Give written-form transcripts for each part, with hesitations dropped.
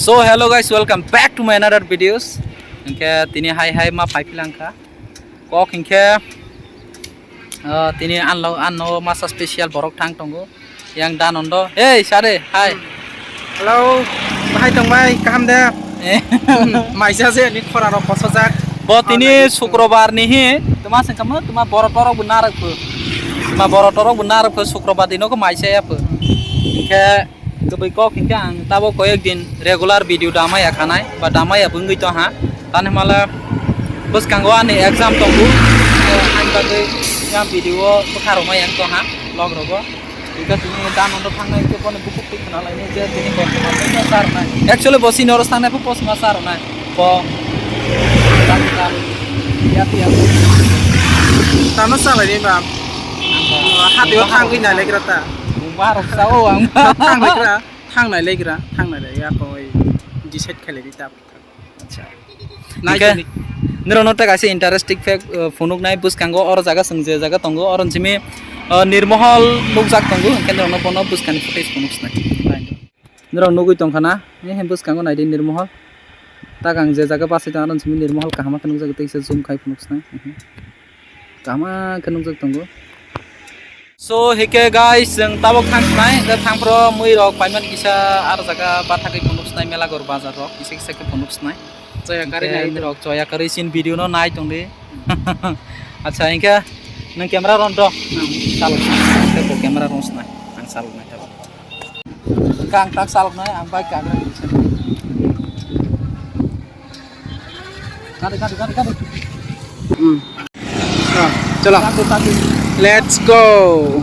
So hello guys, welcome back to my another videos. Ingke tini hai ma paipilangka. Kok ingke tini anno masa spesial borok tang tonggo yang danondo. Hey Sare, hai. Hello, hai tong bai, kaham deh. Maisa sih ini korang rokok sojak. Bot ini Sukrobar nih, teman sengkamu teman borok benar aku. Teman borok benar aku Sukrobar dino ke maisa ya aku. Ingke kok ingke ang tabo koyek din regular video damai ya kanai, ba damai ya bungi to ha. Tane malah bos kanggoan nih exam tunggu. Ang bagai yang video pekaroma yang to ha, log rogo. Jika tini dan untuk tangan itu pun buku kenal ini jadi tini bos masar na. Actually bos ini harus tanah pun bos masar na. Bo kan ya tiap. Tamas salah ini bang. Hati orang ini nilai kereta. Baru tahu ang thang này lấy kira thang này lấy apa di set kali di tap. Nah ini nirono tak kasih interesting fact phonuk nai bus kanggo or jaga sengje jaga tonggo or jimi nirmohol nukjak tonggo kan nirono pono bus kan footage phonuk snai nirono nugui tongkhana ni hem bus kanggo nai di nirmohol tak ang je jaga pasai tang jimi nirmohol kahama kan nukjak teisa zoom kai phonuk snai kahama kan nukjak tonggo. So hike guys jeng tabok thangsnai da thangpro mui rok paiman kisa ar jaga bathaki phonuk snai mela gor bazar rok kisa kisa ke phonuk snai Saya kari nai rok joya kari sin video no nai tongde. Acha ingka nang camera ron do sal ko camera ron snai ang sal nai ta kang tak sal nai ang bai camera kade चलो let's go.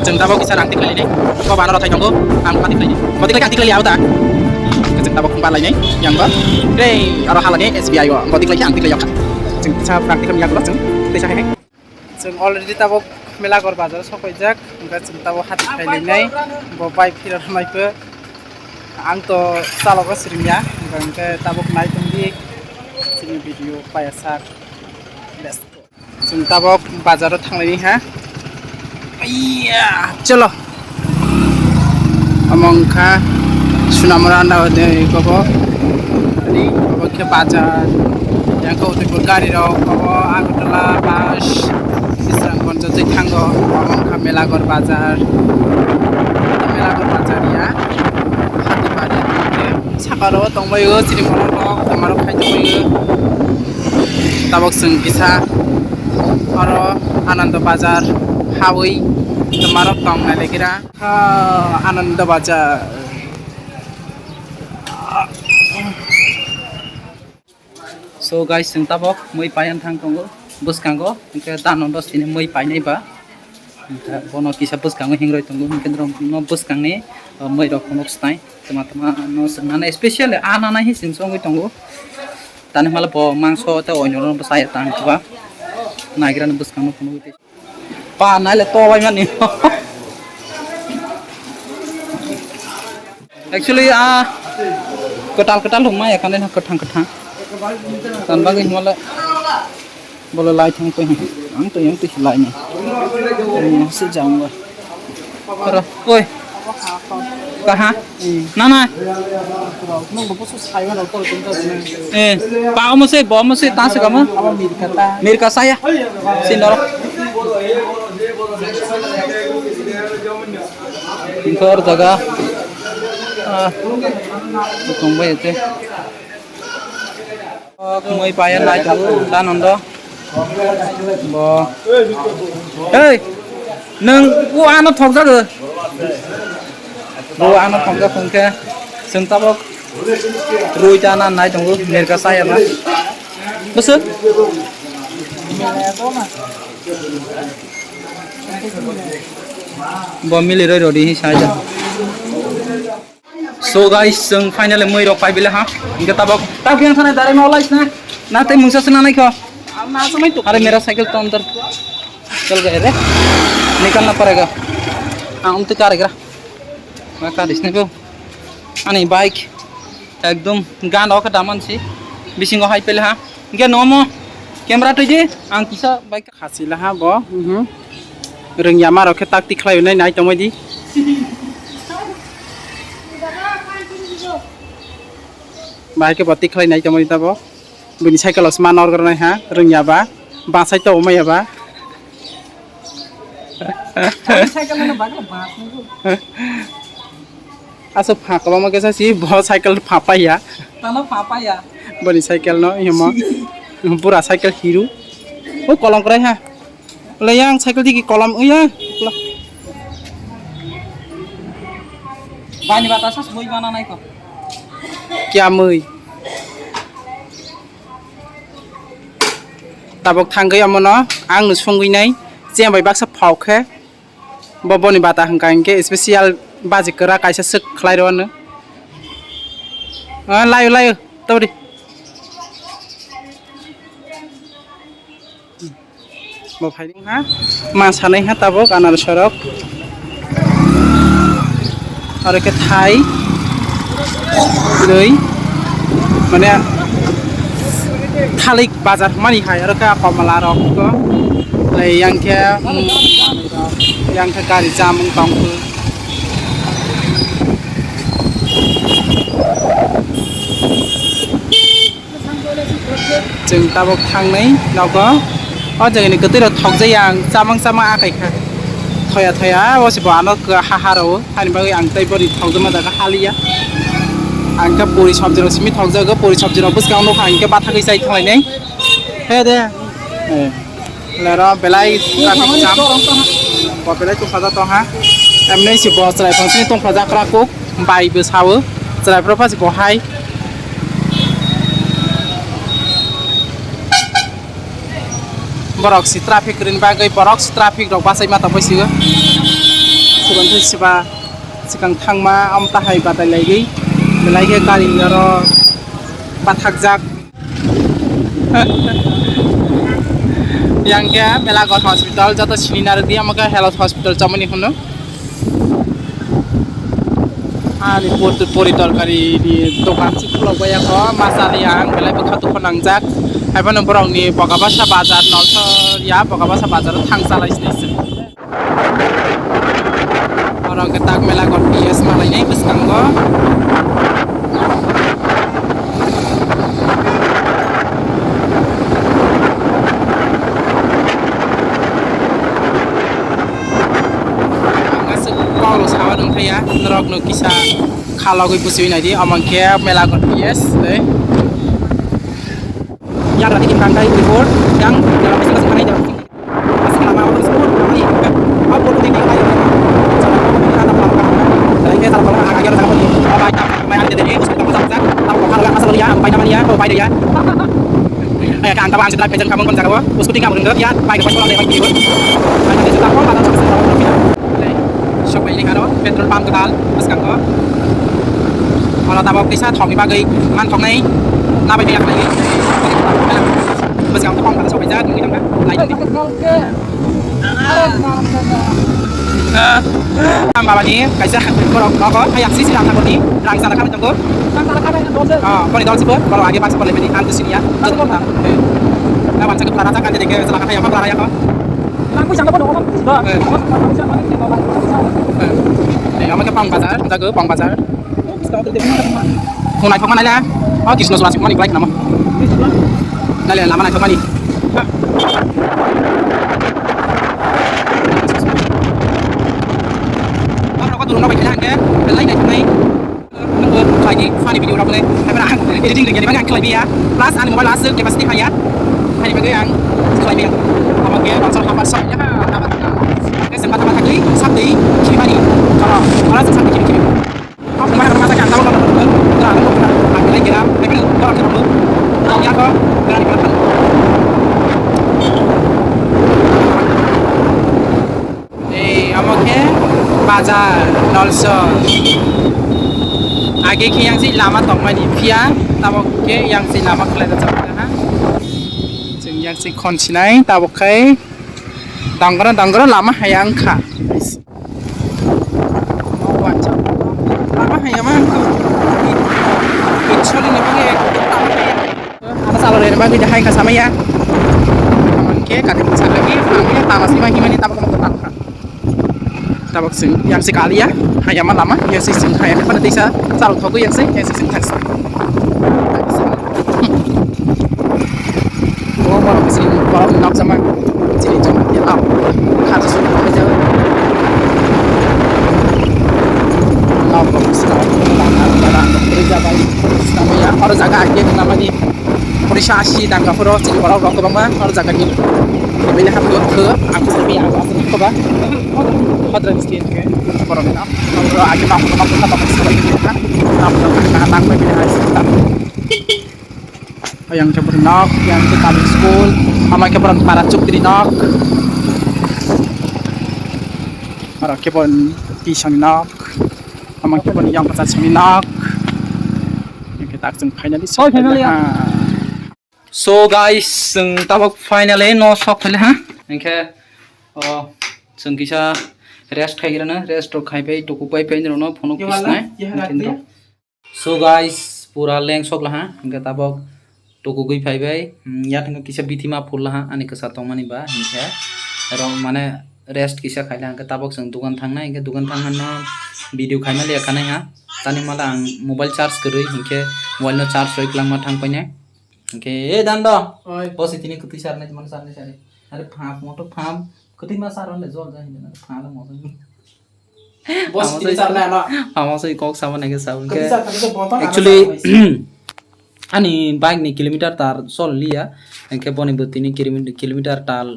Jeng tabok bisa rantik lagi nih. Kau mana rotai tunggu? Kamu rantik lagi. Kau tinggal rantik lagi apa tak? Jeng tabok empat lagi nih. Yang apa? Hey, orang hal ini SBI wa. Kau tinggal rantik lagi apa? Jeng bisa rantik lagi apa? Jeng, bisa hehe. Jeng already tabok melakor bazar sokai jak. Enggak jeng tabok hati lagi nih. Bapak kira ramai pe. Ang to salok seringnya. Enggak tabok naik tinggi. Sini video payasak. Let's go. Jeng tabok bazar thang lagi ha. Iya, चलो अमंखा सुनामरांडा होते हैं कबो ini कबो के बाजार yang kau tidur गाड़ी रो कबो आगरतला बास बिस्रांगन जै थांगो अमंखा मेलागर बाजार ya hati pada sakaro tongbayo sirimono tamaro खाइजोबायो tabok जों bisa aro आनंद बाजार Hawi temarok tong na lekira Ananda Bazar. So guys jeng tabok mui payan thang tonggo bus kanggo ingke danondo sini mui painai ba bono kisa bus kanggo hingroi tonggo ingke no bus kangne mui rok konok snai teman-teman no senana special anana hi sing songoi tonggo tane mala bo mangso te onyo besaya tang ba nagiran bus kanggo kono pa nai le to bai man ni actually ketal rumah ya kan den ketang tan bagi mala bola lai thang pe ang to yang tu lai ni se jang wa kara oi ka ha na pa mo se ta se kama mir ka saya sindoro Ingkor jaga kung ba ito Kung may payan na ito, tanon do Bo. Ê, nâng cô ăn nó thọc ra rồi. Cô ăn nó thọc ra không kia. Sừng tao bốc. Rui cho anh này trong cô nền cả say mà. Bớt sức. Bo mili rồi đi sai cho. So guys, finally mới được 5 bila ha. Kita tabok. Tao kian sana dari mau lais na. Na tay mungsa sana naik ko. अरे मेरा cycle तो अंदर चल गए रे निकलना पड़ेगा हम तो क्या रहेगा मैं क्या दिसने को अने बाइक एकदम गान होकर दामन सी बिसिंग हाई पेले हाँ क्या नोमो कैमरा तो जी आंग किसा bike खासिला ha bo rừng nhà mà rồi cái tắc tikhlai này này trong đi bài cái bọt tikhlai này trong đi ta bo bini cycle los manor karena ha rừng nhà ba ba sai to mai ba cycle में bike बात नहीं aso phak ba ma kesa si bo cycle phapa ya तालो पापा या bini cycle no hima pura cycle hero o kolong krai ha le yang cycle di kolam ya बानी बतासा सोई बना नहीं को kya mui tabok thangai amono ang nu sungui nai jem bai baksa phok khe boboni bata hangkang ke special baji kera kaisa sek khlai ro no layo layo to di bo phai ding ha ma sanai ha tabok anar sorok are ke thai rei mane thalik bazar mani hai ar ka pamala rok ko lai yang ke gari jamung tong ku jeng tabok thang nai nào có o jeng ni ketir thok je yang jamang sama akai kha thoya thoya o si ba no ka ha ha ro hani ba ang tai bori thok jama da ka halia ang ka puri sabji ro simi thok ja ga puri sabji ro bus ka no khang ke batha kai sai thlai nei he de la ra belai traffic jam bo belai tu khaja to ha em nei si bo chrai phang si tong khaja kra ko bai bu sawo chrai pro pha si bo hai borok si traffic rin bagai borok si traffic rok basai ma ta paisiga siban thai siba sikang thangma am ta hai batai laigi belai ke kari ro bathak jak yang ke melagot hospital jato sininar dia maka health hospital chamani hono ani pori torkari di dokan siklo baya ko masali yang belai bekhatu khonang jak haibano borong ni bogabasa bazar nolso ya bogabasa bazar thangsalai station orang ketak melagot PS malai nei beskango ya nerok no kisa kalau gue pusing aja omong kia melakukan yes deh yang lagi dipantai report yang dalam istilah sekarang itu selama waktu tersebut kami apa pun tinggi lagi cara kita melakukan dari kita melakukan agar kita pun apa main ada dari usul kamu saja tahu kalau nggak asal dia apa namanya apa dia kan tahu setelah pencet kamu pun jago usul tinggal mendengar ya baik pas kalau lewat gitu hanya di sekitar kota atau sekitar shop ini kan petrol pump kedal bus kan ko kalau tabok desa thong ni bagai man thong nei na bai yak lagi bus kan thong kan shop ja ni jang lai ni baba ni kaisa ko ko ayak sisi lam thang ni rang sana kan jang ko ko ni dol sipur kalau age pas boleh ni antu sini ya na wan cakap lara kan jadi ke salah kata ya apa lara ya ko aku jangan bodoh om để ông cái phòng bazar chúng ta cứ phòng bazar hôm nay không ăn này là kisno surat semua nih baik nama đây là làm này không ăn đi nó có tụi nó bị cái cái lấy này này nó vừa phải gì pha đi video đâu này hay là editing được nhà đi bán ăn cái này bia plus ăn mobile last cái pasti hay hai bagi ang sesuai yang apa ke bangsa apa soalnya apa ke sempat apa tadi sabdi kiri mari kalau orang sabdi kiri kiri apa kemarin rumah sakit tahu kalau terang aku lagi kira lagi orang kira dulu ya kok berani berapa আমাকে বাজার নলস आगे के yang si lama tong mai ni pia tabok ke yang si lama khlai da chak ha jeng yang si khon sinai tabok khai danggra lama hayang kha lama hayang ma choli ne bage ana salo re bage hai kha samaya aman ke kate chak lagi amya tamasi ma himani tabok ma tan kha tabok sing yang si kali ya hayama lama yang si sing hayang pada desa sal thogu yang si sing tas oh mau ke sini kalau nak sama sini cuma dia tahu kata sudah aja nak ke sini nak kerja baik namanya harus jaga aja namanya Polisi dan kapuro jadi kalau orang kebang mah harus jaga gitu bila ham ke aku sepi aku asal ke bah hadra miskin ke orang kita kalau aja nak kita pakai seperti itu kan nak tang bila harus kita yang ke berenok yang ke public school ama ke peran para cuk di nok para ke pon pisan nok ama ke pon yang pasal seminak yang kita akan finally so guys जों tabok finally no sok thale ha enke जों kisa rest khaigirana rest ro khaibai toku pai pai no phono kisnai so guys pura leng sok la ha enke tabok toku gui phaibai ya thang kisa bitima phul la ha ani ka satong mani ba enke ro mane rest kisa khaila enke tabok जों dukan thangna enke dukan thangna video khaina le khana ha tani mala ang mobile charge koroi enke mobile no charge roi klang ma thang painai oke dando positini kutu sarne man sarne sare are phap moto phap kutu ma saronle jol ja hina phap mo positini sarne na amase kok saman ege sabun ke actually ani bike ni kilometer tar sol liya enke boni botini kilometer tal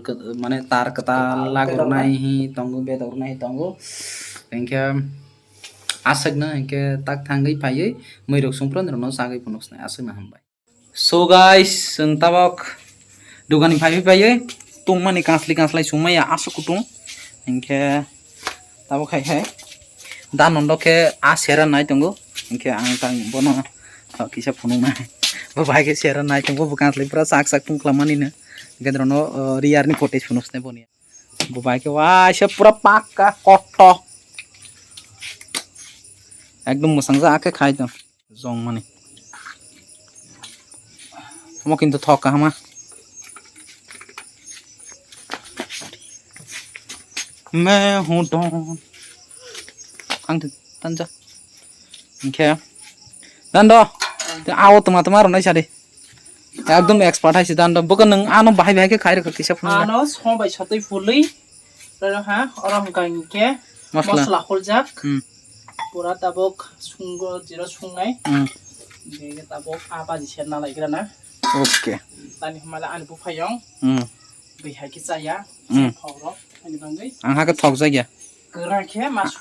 mane tar kata lagor nai hi tongo bedor nai tongo enke asagna enke tak thangai paiye moirok sumpron no sagai punos na asagna hambai so guys जों tabok dugani phaibai paiye tungmani kanslai sumaya asu kutung enke tabok khai hai danondo ke a sera nai tongo enke ang tang bono kisa phunung nai bo bai ke sera nai tongo bo kanslai pura sak tung klamani na gedrono riar ni footage phunos ne boni bo bai ke wa se pura pakka koto ekdom musang ja ke khai to jong mani mau kintu thok hama मैं हूं डॉन ang tanja okay dando आओ तुम्हारो नै सादे एकदम expert हाइसे dando बक नों आनो बाहाय के खाइ रख किसा फुन आनो सबाय सतै फुलै र हा अरम गाइके मसला खलजाक पुरा ताबक सुंगो जिरो सुंनाय बेगे ताबक आबाजि सेरना लायग्राना ओके तानि हमाला आलु फायं बेहाय के जाया फावरो अनि बांगै आं हाके थक जाया गराखे मासु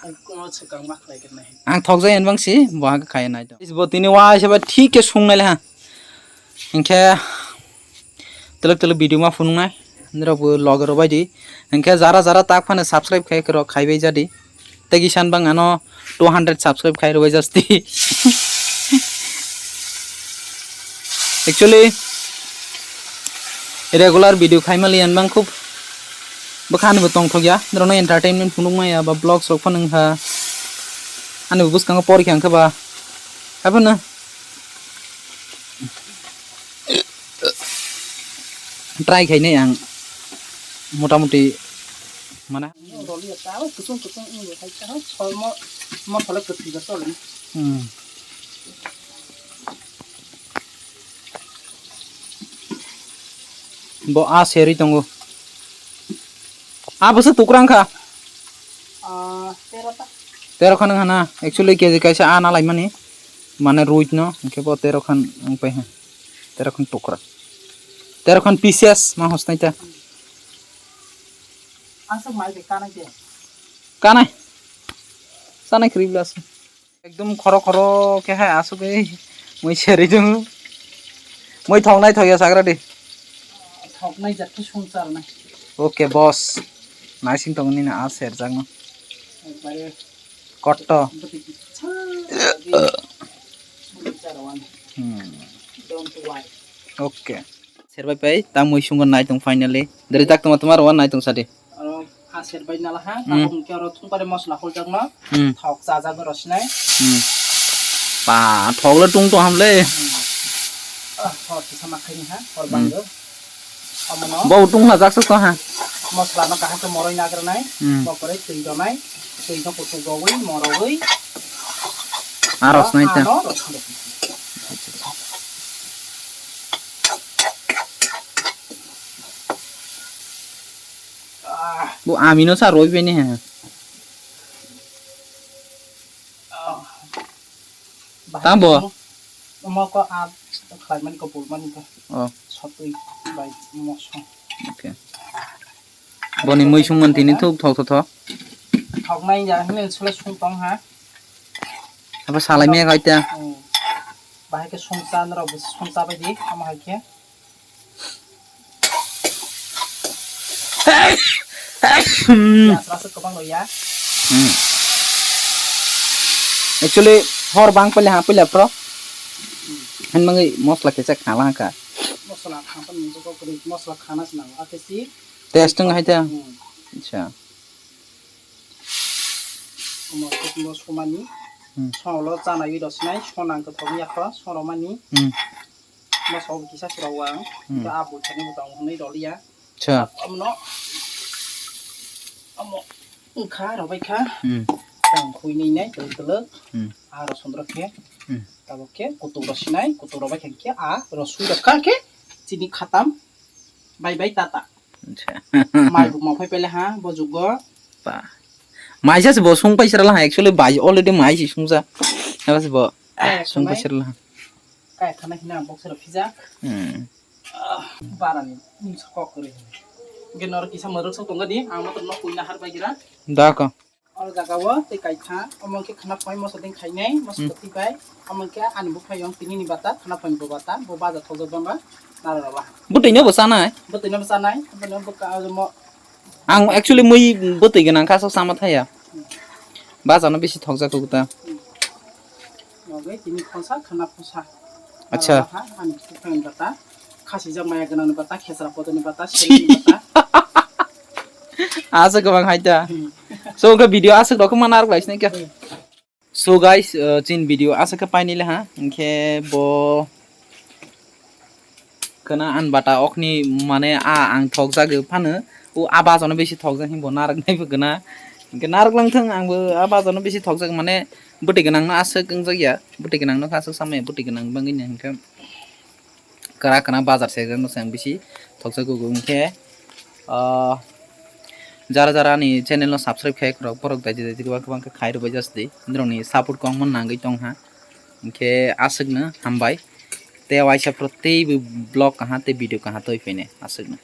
छगां माखलायगोन आं थक जाय एनबांसि बहा खाय नाय त इस बतिनि वा एबा ठीक के संनायले हा इनके तलक वीडियो मा फुनुनाय नरबो लगर बायदि इनके जारा ताक फाने सब्सक्राइब खाय करो खायबाय जादि तगि सान बां आनो 200 सब्सक्राइब खाय रबाय जास्ति एक्चुअली रेगुलर वीडियो खायमालि एनबां खूब बखानबो तंथगया दरनो एंटरटेनमेंट फुनुंमाया बा ब्लॉग सक फनंहा आनि बुसखांगा परिखा अंखबा हाबना ट्राई खायनै आं मोटामुटी माने रलि ताव कुसुं इंगे खायता सम मसला कथिगा चलि bo a seri tongo a bose tukrangkha tero khan hana actually keji kaisa a na lai mani mane ruit no ke bo tero khan ang pai ha tero khan tukra 13 pieces ma hosnai ta Asal mai be kana je. kanai sanai kriblas ekdom khoro khoro ke ha asuk ei moi seri jung moi thongnai thoya sagra de Thok nai jatki sungsar nai. okay boss naising tongni na a ser jang Ekbare kotto betik. Sungsar wan. Don't worry. okay serbai pai ta moi sungon nai tong finally dari tak tomar wan nai tong sade Aro hasil bay nala ha. Tapong ke aro thung pare mosla khol jak na. Thok jaja go rosnai. pa thogla tung to hamle Thok ki sama khaini ha. Or banggo. Amono bau tung la jak to ha mosla no kaham ke moroi nagar nai. Bokore tui do nai. Tui do kutu goi moroi. aros nai ta Ano ros khol. bu amino sa roi pe ni ha Tambo? Mo ko at khai man ko pul man ko. oh Sotui bai moso. okay boni moi sungon tini thuk thok thok thok Thok nai ja hne sule sung tong ha. apa salai me kai ta Bahai ke sung san ro sung sa bai di am ha ke. Ya rasa ko bang lo ya. actually hor bang pele ha pele pro han mangai mosla ke chak khala ka Mosla khang pan min ko kri mosla khana sna ate si. testing hai ta acha Mo ko mo sumani. Solo jana wi dos nai sonang ko thong ya kho solo mani. Mo so ki sa sura wang. Ka abu chani mo tong nei do liya. acha Amno. Amo. Kha ro bai kha. Tang khui ni nai tu tu le. A ro sondra ke. Tabo ke kutu ro sinai kutu ro bai ke a ro sui ro ka ke. Chini khatam. Bai bai tata. acha Mai bu mo phai pele ha bo jugo. pa mai ja se bo sung pai sira la actually bai already mai si sung ja ha se bo sung pai sira la Kai khana hina box ro pizza. Barani ni skok kore. Genor kisa maruk so tonga di amo to no kuina har bai gira. da ka Or jagawa te kai kha among ke khana pai mo sading khai nai mo sati bai among ke ani bu phai yong tini ni bata khana pai bo bata bo baza thojo banga nara raba. butai no bo sana hai Betul nama sanai, betul nama ka mo ang actually moi butai gana ka sok sama thaya ba jana besi thok ja ko ta gai tini khonsa khana phosa. acha Ani ki phai bata khasi jang maya gana bata khesra podo ni bata sheri bata. asa ko bang hai ta so ka video asa ko mana ar lais ne kya so guys chin video asa ka pai ni le ha ke bo kana an bata okni mane a ang thok ja ge phane u aba jana besi thok ja him bo narak nai bu gana ke narak lang thang ang bo aba jana besi thok ja mane buti ganang na asa kang ja ya buti ganang no ka sa samay buti ganang bangi ne ke kara kana bazar se gang no sang besi thok ja go ke jara jara ni channel no subscribe khai krok porok dai dai gwa gwa ka khai ro bai jas de indroni support kong mon nangai tong ha ke asuk na hambai te waisa protei blog kaha te video kaha toi fene asuk na